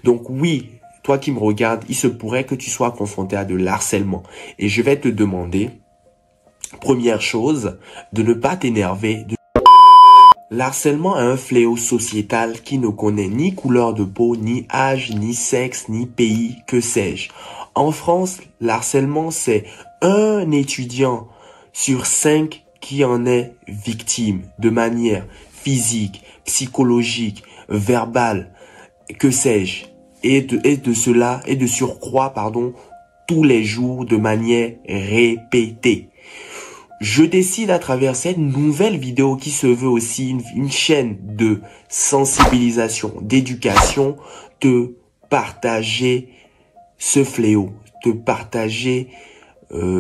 Donc oui, toi qui me regardes, il se pourrait que tu sois confronté à de l'harcèlement. Et je vais te demander, première chose, de ne pas t'énerver. L'harcèlement est un fléau sociétal qui ne connaît ni couleur de peau, ni âge, ni sexe, ni pays, que sais-je. En France, l'harcèlement, c'est un étudiant sur 5 qui en est victime de manière physique, psychologique, verbale, que sais-je. Et de surcroît, tous les jours de manière répétée. Je décide à travers cette nouvelle vidéo qui se veut aussi une chaîne de sensibilisation, d'éducation, te partager ce fléau, te partager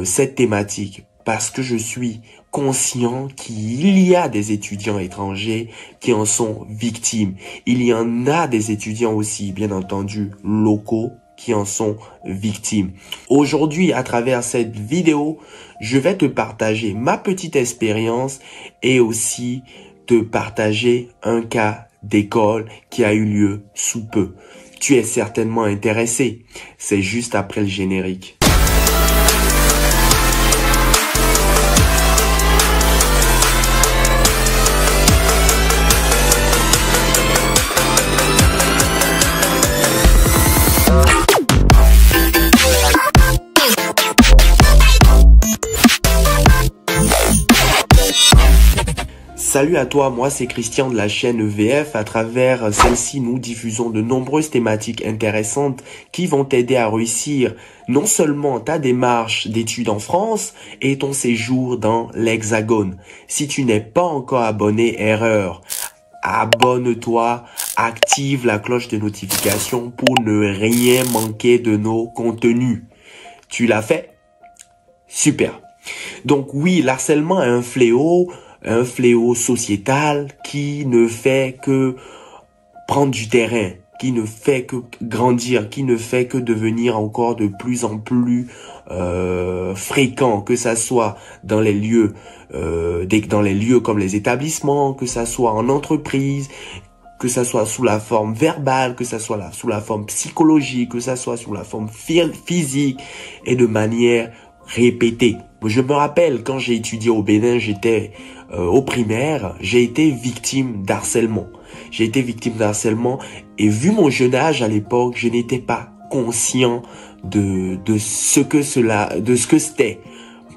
cette thématique parce que je suis conscient qu'il y a des étudiants étrangers qui en sont victimes. Il y en a des étudiants aussi, bien entendu, locaux qui en sont victimes. Aujourd'hui, à travers cette vidéo, je vais te partager ma petite expérience et aussi te partager un cas d'école qui a eu lieu sous peu. Tu es certainement intéressé. C'est juste après le générique. Salut à toi, moi c'est Christian de la chaîne EVF. À travers celle-ci, nous diffusons de nombreuses thématiques intéressantes qui vont t'aider à réussir non seulement ta démarche d'études en France et ton séjour dans l'Hexagone. Si tu n'es pas encore abonné, erreur. Abonne-toi, active la cloche de notification pour ne rien manquer de nos contenus. Tu l'as fait? Super. Donc oui, l'harcèlement est un fléau sociétal qui ne fait que prendre du terrain, qui ne fait que grandir, qui ne fait que devenir encore de plus en plus fréquent, que ça soit dans les lieux comme les établissements, que ça soit en entreprise, que ça soit sous la forme verbale, que ça soit sous la forme psychologique, que ça soit sous la forme physique et de manière répétée. Je me rappelle quand j'ai étudié au Bénin, j'étais au primaire, j'ai été victime d'harcèlement. J'ai été victime d'harcèlement et vu mon jeune âge à l'époque, je n'étais pas conscient de ce que c'était.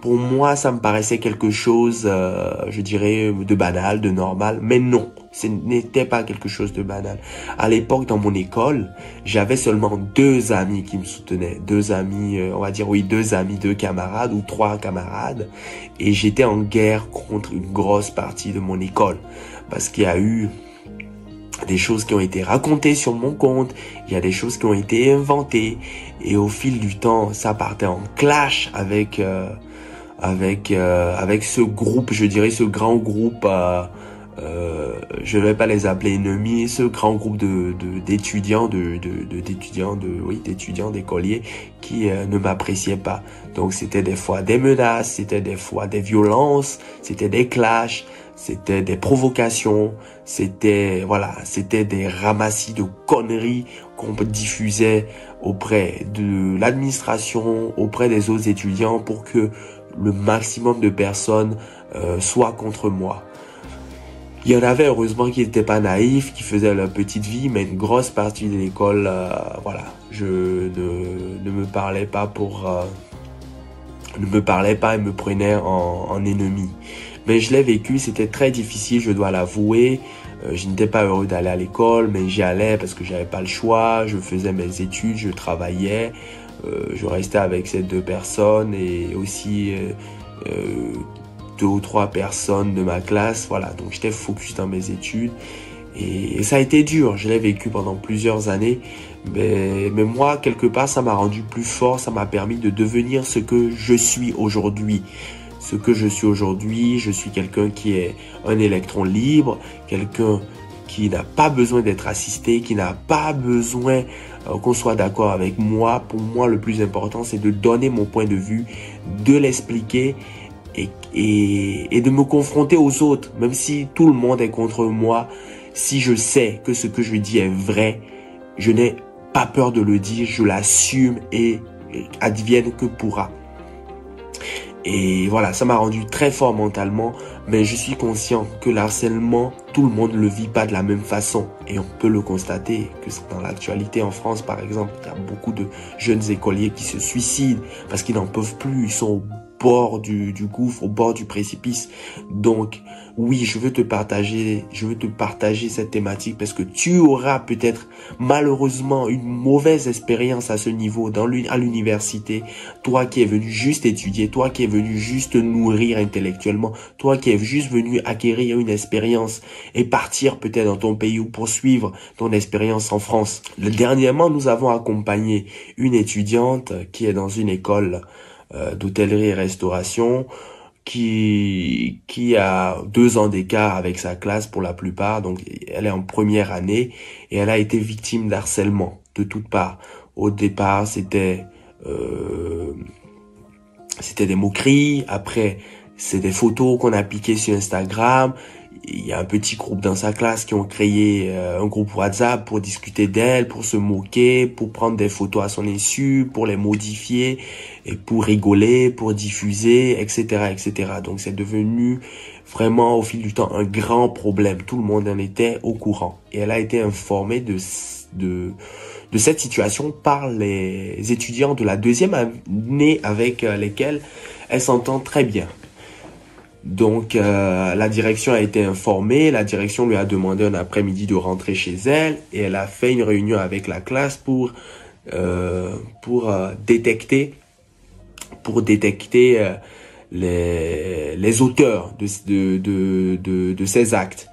Pour moi, ça me paraissait quelque chose, je dirais, de banal, de normal. Mais non, ce n'était pas quelque chose de banal. À l'époque, dans mon école, j'avais seulement 2 amis qui me soutenaient. 2 amis, on va dire, oui, 2 amis, 2 camarades ou 3 camarades. Et j'étais en guerre contre une grosse partie de mon école. Parce qu'il y a eu des choses qui ont été racontées sur mon compte, il y a des choses qui ont été inventées. Et au fil du temps, ça partait en clash avec ce groupe, je dirais ce grand groupe, je vais pas les appeler ennemis, ce grand groupe d'étudiants, d'écoliers qui ne m'appréciaient pas. Donc c'était des fois des menaces, c'était des fois des violences, c'était des clashs, c'était des provocations, c'était des ramassis de conneries qu'on diffusait auprès de l'administration, auprès des autres étudiants pour que le maximum de personnes soient contre moi. Il y en avait heureusement qui n'étaient pas naïfs, qui faisaient leur petite vie, mais une grosse partie de l'école, je ne me parlais pas et me prenait en ennemi. Mais je l'ai vécu, c'était très difficile, je dois l'avouer. Je n'étais pas heureux d'aller à l'école, mais j'y allais parce que j'avais pas le choix. Je faisais mes études, je travaillais. Je restais avec ces 2 personnes et aussi 2 ou 3 personnes de ma classe. Voilà, donc j'étais focus dans mes études. Et ça a été dur, je l'ai vécu pendant plusieurs années. Mais moi, quelque part, ça m'a rendu plus fort. Ça m'a permis de devenir ce que je suis aujourd'hui. Ce que je suis aujourd'hui, je suis quelqu'un qui est un électron libre, quelqu'un qui n'a pas besoin d'être assisté, qui n'a pas besoin qu'on soit d'accord avec moi. Pour moi, le plus important, c'est de donner mon point de vue, de l'expliquer et de me confronter aux autres. Même si tout le monde est contre moi, si je sais que ce que je dis est vrai, je n'ai pas peur de le dire, je l'assume et advienne que pourra. Et voilà, ça m'a rendu très fort mentalement, mais je suis conscient que l'harcèlement, tout le monde ne le vit pas de la même façon. Et on peut le constater que dans l'actualité en France, par exemple, il y a beaucoup de jeunes écoliers qui se suicident parce qu'ils n'en peuvent plus, ils sont au bord du gouffre, au bord du précipice. Donc, oui, je veux te partager cette thématique parce que tu auras peut-être malheureusement une mauvaise expérience à ce niveau à l'université. Toi qui es venu juste étudier, toi qui es venu juste nourrir intellectuellement, toi qui es juste venu acquérir une expérience et partir peut-être dans ton pays ou poursuivre ton expérience en France. Dernièrement, nous avons accompagné une étudiante qui est dans une école d'hôtellerie et restauration qui a 2 ans d'écart avec sa classe pour la plupart, donc elle est en première année et elle a été victime d'harcèlement de toutes parts. Au départ, c'était des moqueries, après c'est des photos qu'on a piquées sur Instagram. Il y a un petit groupe dans sa classe qui ont créé un groupe WhatsApp pour discuter d'elle, pour se moquer, pour prendre des photos à son insu, pour les modifier et pour rigoler, pour diffuser, etc., etc. Donc c'est devenu vraiment au fil du temps un grand problème. Tout le monde en était au courant et elle a été informée de cette situation par les étudiants de la 2e année avec lesquels elle s'entend très bien. Donc la direction a été informée, la direction lui a demandé un après-midi de rentrer chez elle et elle a fait une réunion avec la classe pour détecter les auteurs de ces actes.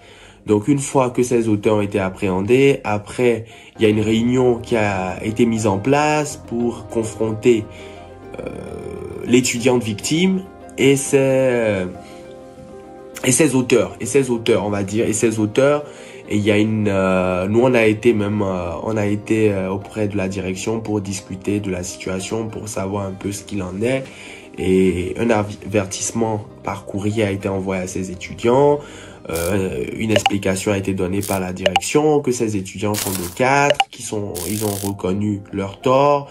Donc une fois que ces auteurs ont été appréhendés, après il y a une réunion qui a été mise en place pour confronter l'étudiante victime et ses auteurs, on va dire, et il y a nous on a été auprès de la direction pour discuter de la situation, pour savoir un peu ce qu'il en est, et un avertissement par courrier a été envoyé à ces étudiants, une explication a été donnée par la direction, que ces étudiants sont de 4, ils ont reconnu leur tort.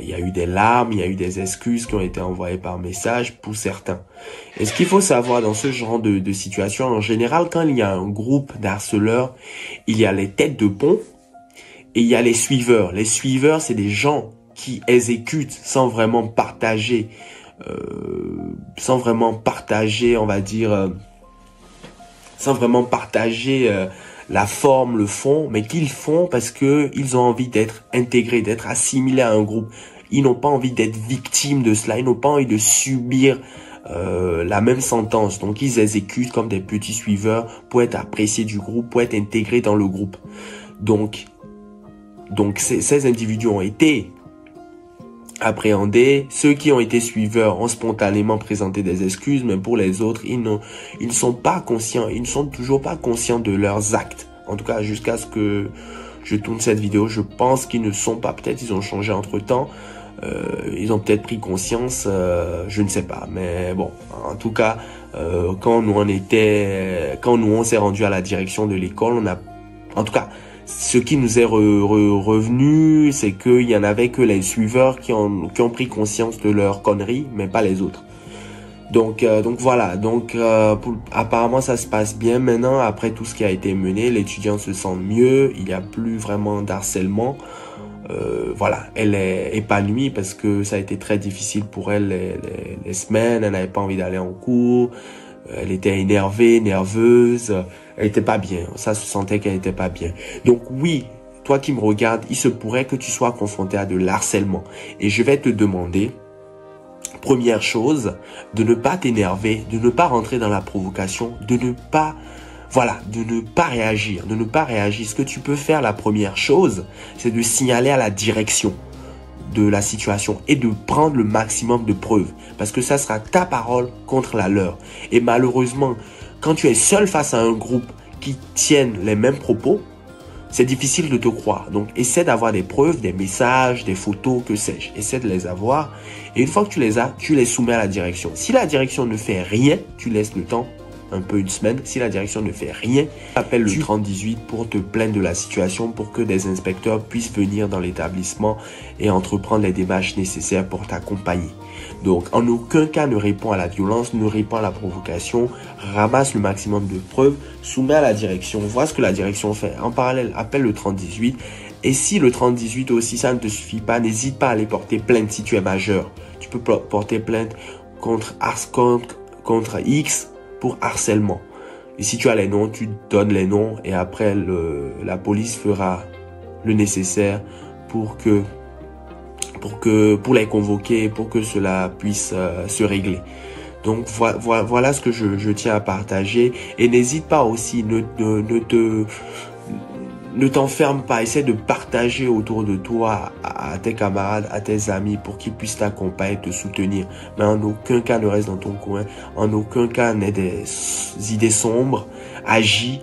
Il y a eu des larmes, il y a eu des excuses qui ont été envoyées par message pour certains. Et ce qu'il faut savoir dans ce genre de situation, en général, quand il y a un groupe d'harceleurs, il y a les têtes de pont et il y a les suiveurs. Les suiveurs, c'est des gens qui exécutent sans vraiment partager, on va dire, sans vraiment partager la forme, le fond, mais qu'ils font parce que ils ont envie d'être intégrés, d'être assimilés à un groupe. Ils n'ont pas envie d'être victimes de cela, ils n'ont pas envie de subir la même sentence. Donc ils exécutent comme des petits suiveurs pour être appréciés du groupe, pour être intégrés dans le groupe. Donc ces individus ont été appréhendés. Ceux qui ont été suiveurs ont spontanément présenté des excuses, mais pour les autres, ils ne sont pas conscients, ils ne sont toujours pas conscients de leurs actes. En tout cas, jusqu'à ce que je tourne cette vidéo, je pense qu'ils ne sont pas, peut-être ils ont changé entre temps, ils ont peut-être pris conscience, je ne sais pas, mais bon, en tout cas, quand on s'est rendu à la direction de l'école, en tout cas, ce qui nous est revenu, c'est qu'il y en avait que les suiveurs qui ont pris conscience de leur connerie, mais pas les autres. Donc voilà. Apparemment ça se passe bien maintenant. Après tout ce qui a été mené, l'étudiante se sent mieux. Il n'y a plus vraiment d'harcèlement. Voilà, elle est épanouie parce que ça a été très difficile pour elle les semaines. Elle n'avait pas envie d'aller en cours. Elle était énervée, nerveuse. Elle était pas bien. Ça se sentait qu'elle était pas bien. Donc oui, toi qui me regardes, il se pourrait que tu sois confronté à de l'harcèlement. Et je vais te demander, première chose, de ne pas t'énerver, de ne pas rentrer dans la provocation, de ne pas réagir, Ce que tu peux faire, la première chose, c'est de signaler à la direction de la situation et de prendre le maximum de preuves, parce que ça sera ta parole contre la leur. Et malheureusement, quand tu es seul face à un groupe qui tiennent les mêmes propos, c'est difficile de te croire. Donc, essaie d'avoir des preuves, des messages, des photos, que sais-je. Essaie de les avoir. Et une fois que tu les as, tu les soumets à la direction. Si la direction ne fait rien, tu laisses le temps un peu une semaine. Si la direction ne fait rien, appelle le 3018 pour te plaindre de la situation, pour que des inspecteurs puissent venir dans l'établissement et entreprendre les démarches nécessaires pour t'accompagner. Donc, en aucun cas ne réponds à la violence, ne réponds à la provocation, ramasse le maximum de preuves, soumets à la direction, vois ce que la direction fait. En parallèle, appelle le 3018. Et si le 3018 aussi, ça ne te suffit pas, n'hésite pas à aller porter plainte si tu es majeur. Tu peux porter plainte contre X pour harcèlement. Et si tu as les noms, tu donnes les noms et après la police fera le nécessaire pour les convoquer, pour que cela puisse se régler. Donc voilà ce que je tiens à partager. Et n'hésite pas aussi, ne t'enferme pas, essaie de partager autour de toi à tes camarades, à tes amis pour qu'ils puissent t'accompagner, te soutenir. Mais en aucun cas ne reste dans ton coin, en aucun cas n'aie des idées sombres. Agis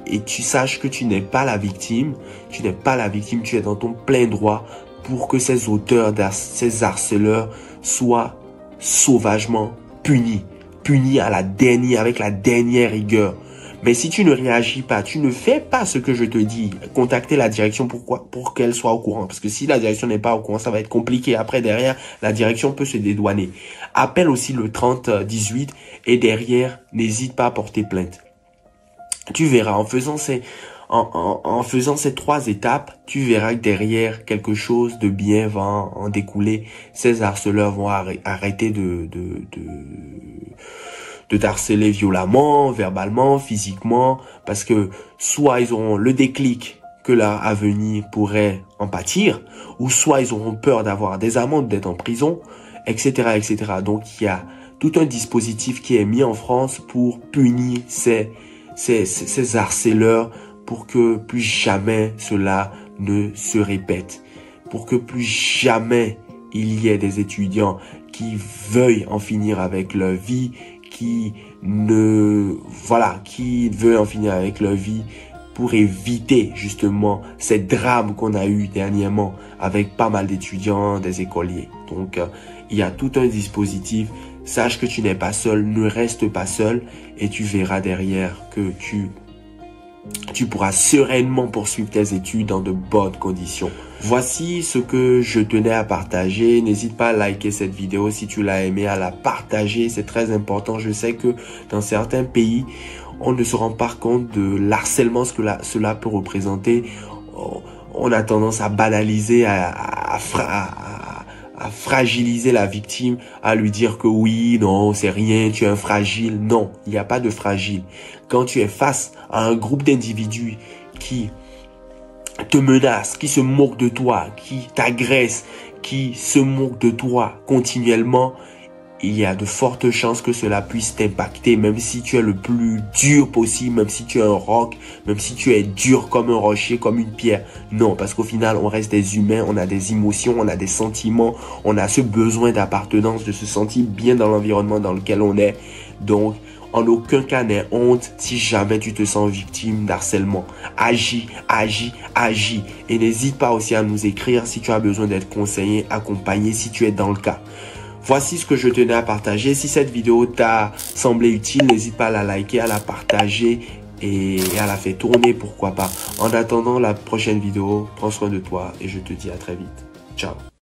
et tu saches que tu n'es pas la victime, tu es dans ton plein droit pour que ces auteurs, ces harceleurs soient sauvagement punis avec la dernière rigueur. Mais si tu ne réagis pas, tu ne fais pas ce que je te dis, contacter la direction pour qu'elle soit au courant. Parce que si la direction n'est pas au courant, ça va être compliqué. Après, derrière, la direction peut se dédouaner. Appelle aussi le 3018 et derrière, n'hésite pas à porter plainte. Tu verras, en faisant ces 3 étapes, tu verras que derrière, quelque chose de bien va en découler. Ces harceleurs vont arrêter de t'harceler violemment, verbalement, physiquement, parce que soit ils auront le déclic que leur avenir pourrait en pâtir, ou soit ils auront peur d'avoir des amendes, d'être en prison, etc., etc. Donc il y a tout un dispositif qui est mis en France pour punir ces harceleurs, pour que plus jamais cela ne se répète, pour que plus jamais il y ait des étudiants qui veuillent en finir avec leur vie, qui veulent en finir avec leur vie pour éviter justement ces drames qu'on a eu dernièrement avec pas mal d'étudiants, des écoliers. Donc, il y a tout un dispositif. Sache que tu n'es pas seul, ne reste pas seul et tu verras derrière que tu pourras sereinement poursuivre tes études dans de bonnes conditions. Voici ce que je tenais à partager. N'hésite pas à liker cette vidéo si tu l'as aimé, à la partager. C'est très important. Je sais que dans certains pays, on ne se rend pas compte de l'harcèlement, ce que cela peut représenter. On a tendance à banaliser, à fragiliser la victime, à lui dire que oui, non, c'est rien, tu es un fragile. Non, il n'y a pas de fragile. Quand tu es face à un groupe d'individus qui te menacent, qui se moquent de toi, qui t'agressent, qui se moquent de toi continuellement, il y a de fortes chances que cela puisse t'impacter, même si tu es le plus dur possible, même si tu es un roc, même si tu es dur comme un rocher, comme une pierre. Non, parce qu'au final, on reste des humains, on a des émotions, on a des sentiments, on a ce besoin d'appartenance, de se sentir bien dans l'environnement dans lequel on est. Donc, en aucun cas n'aie honte si jamais tu te sens victime d'harcèlement. Agis. Et n'hésite pas aussi à nous écrire si tu as besoin d'être conseillé, accompagné, si tu es dans le cas. Voici ce que je tenais à partager. Si cette vidéo t'a semblé utile, n'hésite pas à la liker, à la partager et à la faire tourner, pourquoi pas. En attendant la prochaine vidéo, prends soin de toi et je te dis à très vite. Ciao.